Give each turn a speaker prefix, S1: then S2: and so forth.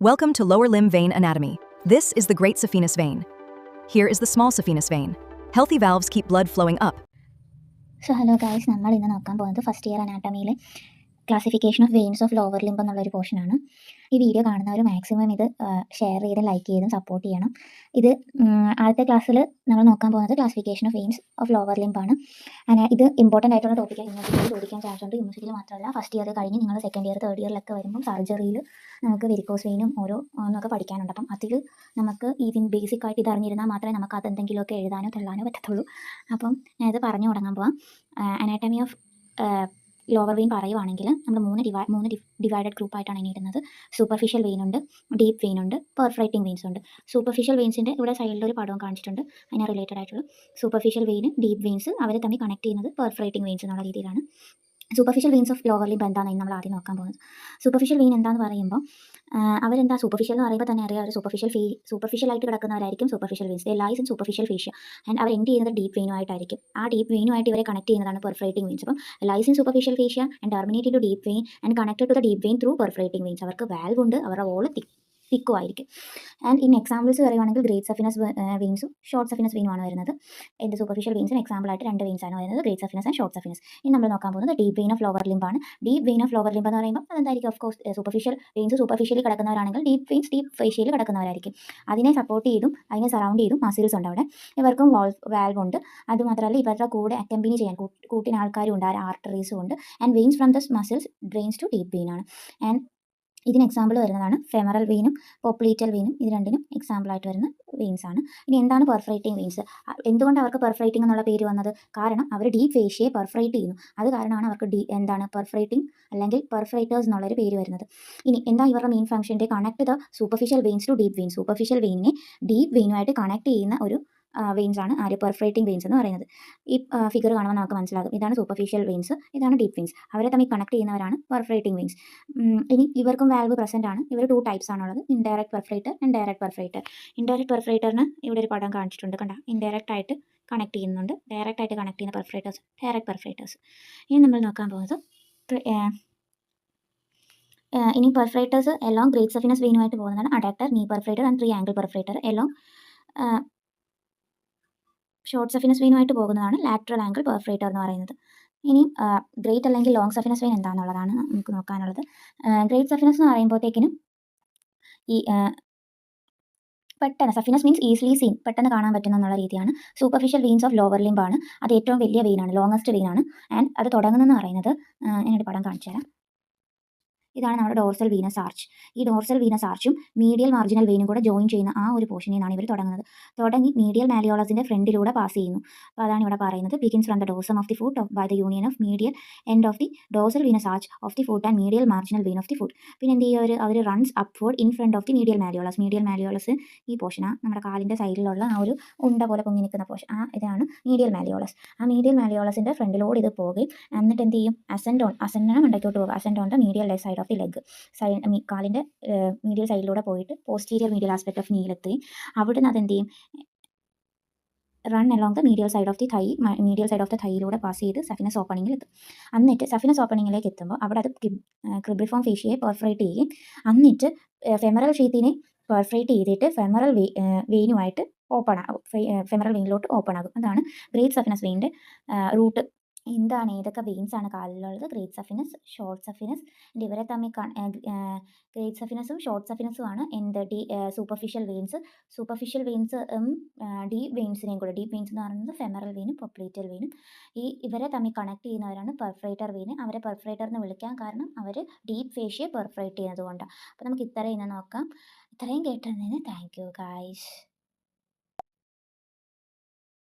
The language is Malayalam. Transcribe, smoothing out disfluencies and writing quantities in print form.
S1: Welcome to lower limb vein anatomy. This is the great saphenous vein. Here is the small saphenous vein. Healthy valves keep blood flowing up.
S2: So hello guys, നമ്മൾ ഇന്ന് നോക്കാൻ പോകുന്നത് ഫസ്റ്റ് ഇയർ അനാട്ടമിയിലെ classification of veins of lower limb എന്നുള്ളൊരു പോർഷനാണ്. ഈ വീഡിയോ കാണുന്നവർ മാക്സിമം ഇത് ഷെയർ ചെയ്ത് ലൈക്ക് ചെയ്തും സപ്പോർട്ട് ചെയ്യണം. ഇത് ആദ്യത്തെ ക്ലാസ്സിൽ നമ്മൾ നോക്കാൻ പോകുന്നത് classification of veins of lower ലിംബാണ്. ഇത് ഇമ്പോർട്ടൻ്റ് ആയിട്ടുള്ള ടോപ്പിക്കാണ്. യൂണിവേഴ്സിറ്റിയിൽ ചോദിക്കാൻ ചാൻസ് ഉണ്ട്. യൂണിവേഴ്സിറ്റിയിൽ മാത്രമല്ല ഫസ്റ്റ് ഇയർ കഴിഞ്ഞ് നിങ്ങൾ സെക്കൻഡ് ഇയർ തേർഡ് ഇയറിലൊക്കെ വരുമ്പം സർജറിയിൽ നമുക്ക് വെരിക്കോസ് വെയിനും ഓരോന്നൊക്കെ പഠിക്കാനുണ്ട്. അപ്പം അതിൽ നമുക്ക് ഇതിന് ബേസിക് ആയിട്ട് ഇത് അറിഞ്ഞിരുന്നാൽ മാത്രമേ നമുക്ക് അതെന്തെങ്കിലുമൊക്കെ എഴുതാനോ തള്ളാനോ പറ്റത്തുള്ളൂ. അപ്പം ഞാനിത് പറഞ്ഞു തുടങ്ങാൻ പോവാം. അനാട്ടമി ഓഫ് ലോവർ വെയിൻ പറയുവാണെങ്കിൽ നമ്മൾ മൂന്ന് ഡിവൈഡഡ് ഗ്രൂപ്പായിട്ടാണ് ഇനി ഇടുന്നത്. സൂപ്പർഫിഷ്യൽ വെയിൻ ഉണ്ട്, ഡീപ്പ് വെയിൻ ഉണ്ട്, പെർഫറേറ്റിംഗ് വെയിൻസ് ഉണ്ട്. സൂപ്പർഫിഷ്യൽ വെയിൻസിൻ്റെ ഇവിടെ സൈഡിൽ ഒരു പടവും കാണിച്ചിട്ടുണ്ട്. അതിന് റിലേറ്റഡ് ആയിട്ടുള്ള സൂപ്പർഫിഷ്യൽ വെയിൻ, ഡീപ്പ് വെയിൻസ് അവരെ തമ്മിൽ കണക്ട് ചെയ്യുന്നത് പെർഫറേറ്റിംഗ് വെയിൻസ് എന്നുള്ള രീതിയിലാണ്. Superficial veins of lower limb എന്താണെന്ന് നമ്മൾ ആദ്യം നോക്കാൻ പോകുന്നത്. സൂപ്പർഫിഷ്യൽ വെയിൻ എന്താണെന്ന് പറയുമ്പോൾ അവരെന്താ സൂപ്പർഫിഷ്യൽ എന്ന് പറയുമ്പോൾ തന്നെ അറിയാം, അവർ സൂപ്പർഫിഷ്യലായിട്ട് കിടക്കുന്നവരായിരിക്കും superficial veins. They lies in superficial fascia and അവർ എൻഡ് ചെയ്യുന്നത് ഡീപ്പ് വെയിനുമായിട്ടായിരിക്കും. ആ ഡീപ്പ് വെയിനുമായിട്ട് ഇവരെ കണക്ട് ചെയ്യുന്നതാണ് പെർഫറേറ്റിംഗ് വെയിൻസ്. അപ്പം lies in superficial fascia and terminate to deep vein and connected to the deep vein through perforating veins. അവർക്ക് വാൽവ് ഉണ്ട്, അവരുടെ വോൾ തിക്കും ആയിരിക്കും. ആൻഡ് ഇൻ എക്സാമ്പിൾസ് പറയുവാണെങ്കിൽ ഗ്രേറ്റ് സഫിനസ് വെയിൻസും ഷോർട്ട് സഫിനസ് വെയിനുമാണ് വരുന്നത്. എൻ്റെ സൂപ്പർഫിഷ്യൽ വെയിൻസിന് എക്സാമ്പിളായിട്ട് രണ്ട് വെയിൻസാണ് വരുന്നത്, great saphenous and short saphenous. ഇനി നമ്മൾ നോക്കാൻ പോകുന്നത് ഡീപ്പ് വെയിൻ ഓഫ് ലോവർ ലിംബാണ്. Deep vein of lower limb എന്ന് പറയുമ്പോൾ അതെന്തായിരിക്കും, of course superficial veins superficially കിടക്കുന്നവരാണെങ്കിൽ ഡീപ്പ് വെയിൻസ് ഡീപ്പ് ഫേഷ്യയിൽ കിടക്കുന്നവരായിരിക്കും. അതിനെ സപ്പോർട്ട് ചെയ്തും അതിനെ സറൗണ്ട് ചെയ്തും മസിൽസ് ഉണ്ട് അവിടെ. ഇവർക്കും വാൽവ് ഉണ്ട്. അതുമാത്രമല്ല ഇവരുടെ കൂടെ അക്കമ്പനി ചെയ്യാൻ കൂട്ടിന് ആൾക്കാരും ഉണ്ട്, ആർട്ടറീസും ഉണ്ട്. And veins from the muscles drains to deep vein ആണ്. ആൻഡ് ഇതിന് എക്സാമ്പിൾ വരുന്നതാണ് ഫെമറൽ വെയിനും പോപ്ലീറ്റൽ വെയിനും. ഇത് രണ്ടിനും എക്സാമ്പിളായിട്ട് വരുന്ന വെയിൻസ് ആണ്. ഇനി എന്താണ് പെർഫറേറ്റിംഗ് വെയിൻസ്? എന്തുകൊണ്ട് അവർക്ക് പെർഫറേറ്റിംഗ് എന്നുള്ള പേര് വന്നത്? കാരണം അവർ ഡീപ്പ് ഫേഷ്യയെ പെർഫറേറ്റ് ചെയ്യുന്നു. അത് കാരണമാണ് അവർക്ക് പെർഫറേറ്റിംഗ് അല്ലെങ്കിൽ പെർഫറേറ്റേഴ്സ് എന്നുള്ളൊരു പേര് വരുന്നത്. ഇനി എന്താ ഇവരുടെ മെയിൻ ഫംഗ്ഷൻ്റെ? Connect the superficial veins to deep vein. Superficial വെയിനിനെ ഡീപ്പ് വെയിനുമായിട്ട് കണക്ട് ചെയ്യുന്ന ഒരു വെയിൻസ് ആണ് പെർഫറേറ്റിംഗ് വെയിൻസ് എന്ന് പറയുന്നത്. ഈ ഫിഗർ കാണുമ്പോൾ നമുക്ക് മനസ്സിലാകും, ഇതാണ് സൂപ്പർഫിഷ്യൽ വെയിൻസ്, ഇതാണ് ഡീപ്പ് വെയിൻസ്. അവരെ തമ്മിൽ കണക്ട് ചെയ്യുന്നവരാണ് പെർഫറേറ്റിംഗ് വെയിൻസ്. ഇനി ഇവർക്കും വാൽവ് പ്രസൻ്റ് ആണ്. ഇവർ 2 ടൈപ്സ് ആണുള്ളത്, indirect perforator and direct perforator. Indirect പെർഫറേറ്ററിന് ഇവിടെ ഒരു പടം കാണിച്ചിട്ടുണ്ട്, കണ്ട, ഇൻഡയറക്റ്റ് ആയിട്ട് കണക്ട് ചെയ്യുന്നുണ്ട്. ഡയറക്റ്റ് ആയിട്ട് കണക്ട് ചെയ്യുന്ന പെർഫറേറ്റേഴ്സ് ഡയറക്റ്റ് പെർഫറേറ്റേഴ്സ്. ഇനി നമ്മൾ നോക്കാൻ പോകുന്നത് ഇനി പെർഫറേറ്റേഴ്സ് എലോങ് ഗ്രേറ്റ് സഫിനസ് വെയിനുമായിട്ട് പോകുന്നതാണ് അഡാക്ടർ, നീ perforator and 3 angle perforator. Along short സഫിനസ് വെയിനുമായിട്ട് പോകുന്നതാണ് ലാറ്ററൽ ആംഗിൾ പെർഫറേറ്റർ എന്ന് പറയുന്നത്. ഇനി ഗ്രേറ്റ് അല്ലെങ്കിൽ ലോങ് സഫിനസ് വെയിൻ എന്താണെന്നുള്ളതാണ് നമുക്ക് നോക്കാനുള്ളത്. ഗ്രേറ്റ് സഫിനസ് എന്ന് പറയുമ്പോഴത്തേക്കിനും ഈ പെട്ടെന്ന് സഫിനസ് മീൻസ് ഈസിലി സീൻ, പെട്ടെന്ന് കാണാൻ പറ്റുന്ന എന്നുള്ള രീതിയാണ്. സൂപ്പർഫിഷ്യൽ വെയിൻസ് ഓഫ് ലോവർ ലിംബാണ്. അത് ഏറ്റവും വലിയ വെയിനാണ്, ലോങ്ങസ്റ്റ് വെയിനാണ്. ആൻഡ് അത് തുടങ്ങുന്നതെന്ന് പറയുന്നത് ഞാനൊരു പടം കാണിച്ചു തരാം. ഇതാണ് നമ്മുടെ ഡോർസൽ വീനസ് ആർച്ച്. ഈ ഡോർസൽ വീനസ് ആർച്ചും മീഡിയൽ മാർജിനൽ വെയിനും കൂടെ ജോയിൻ ചെയ്യുന്ന ആ ഒരു പോർഷനിൽ നിന്നാണ് ഇവർ തുടങ്ങുന്നത്. തുടങ്ങി മീഡിയൽ മാലിയോളസിൻ്റെ ഫ്രണ്ടിലൂടെ പാസ് ചെയ്യുന്നു. അപ്പോൾ അതാണ് ഇവിടെ പറയുന്നത്, begins from the dorsum of the foot by the union of medial end of the dorsal venous arch of the foot and medial marginal vein of the foot. പിന്നെ എന്ത് ചെയ്യുക, അവർ runs upward in front of the medial malleolus. Medial malleolus ഈ പോർഷനാണ്, നമ്മുടെ കാലിൻ്റെ സൈഡിലുള്ള ആ ഒരു ഉണ്ട പോലെ പൊങ്ങി നിൽക്കുന്ന പോർഷൻ, ഇതാണ് മീഡിയൽ മാലിയോളസ്. ആ മീഡിയൽ മാലിയോളസിൻ്റെ ഫ്രണ്ടിലൂടെ ഇത് പോകുകയും എന്നിട്ട് എന്ത് ചെയ്യും, അസെൻഡാണ് മണ്ടയ്ക്കോട്ട് പോകുക. Ascend on the medial left side of the leg. കാലിൻ്റെ മീഡിയൽ സൈഡിലൂടെ പോയിട്ട് പോസ്റ്റീരിയർ മീഡിയൽ ആസ്പെക്ട് ഓഫ് നീലെത്തുകയും അവിടുന്ന് അതെന്ത് ചെയ്യും, run along the medial side of the thigh, medial side of the തൈയിലൂടെ പാസ് ചെയ്ത് സഫിനസ് ഓപ്പണിങ്ങിൽ എത്തും. എന്നിട്ട് സഫിനസ് ഓപ്പണിങ്ങിലേക്ക് എത്തുമ്പോൾ അവിടെ അത് ക്രിബ്രിഫോം ഫേഷ്യയെ പെർഫറേറ്റ് ചെയ്യുകയും എന്നിട്ട് ഫെമറൽ ഷീത്തിനെ പെർഫറേറ്റ് ചെയ്തിട്ട് ഫെമറൽ വെയിനുമായിട്ട് ഓപ്പൺ ആകും, ഫെമറൽ വെയിനിലോട്ട് ഓപ്പൺ ആകും. അതാണ് ഗ്രേറ്റ് സഫിനസ് വെയിൻ്റെ റൂട്ട്. എന്താണ്, ഏതൊക്കെ വെയിൻസ് ആണ് കാലിലുള്ളത്? Great സഫിനസ്, short സഫിനസ്. ഇവരെ തമ്മിൽ ഗ്രേറ്റ് സഫിനസും ഷോർട്ട് സഫിനസും ആണ് superficial veins. Superficial veins deep വെയിൻസിനെയും കൂടെ, ഡീപ്പ് വെയിൻസ് എന്ന് പറയുന്നത് ഫെമറൽ വെയിനും പൊപ്ലീറ്റൽ വെയിനും. ഇവരെ തമ്മിൽ കണക്ട് ചെയ്യുന്നവരാണ് പെർഫറേറ്റർ വെയിൻ. അവരെ പെർഫറേറ്റർ എന്ന് വിളിക്കാൻ കാരണം അവർ ഡീപ്പ് ഫേഷ്യയെ പെർഫറേറ്റ് ചെയ്യുന്നത് കൊണ്ടാണ്. അപ്പോൾ നമുക്ക് ഇത്രയും നോക്കാം. ഇത്രയും കേട്ടതിന് താങ്ക് യു ഗൈസ്.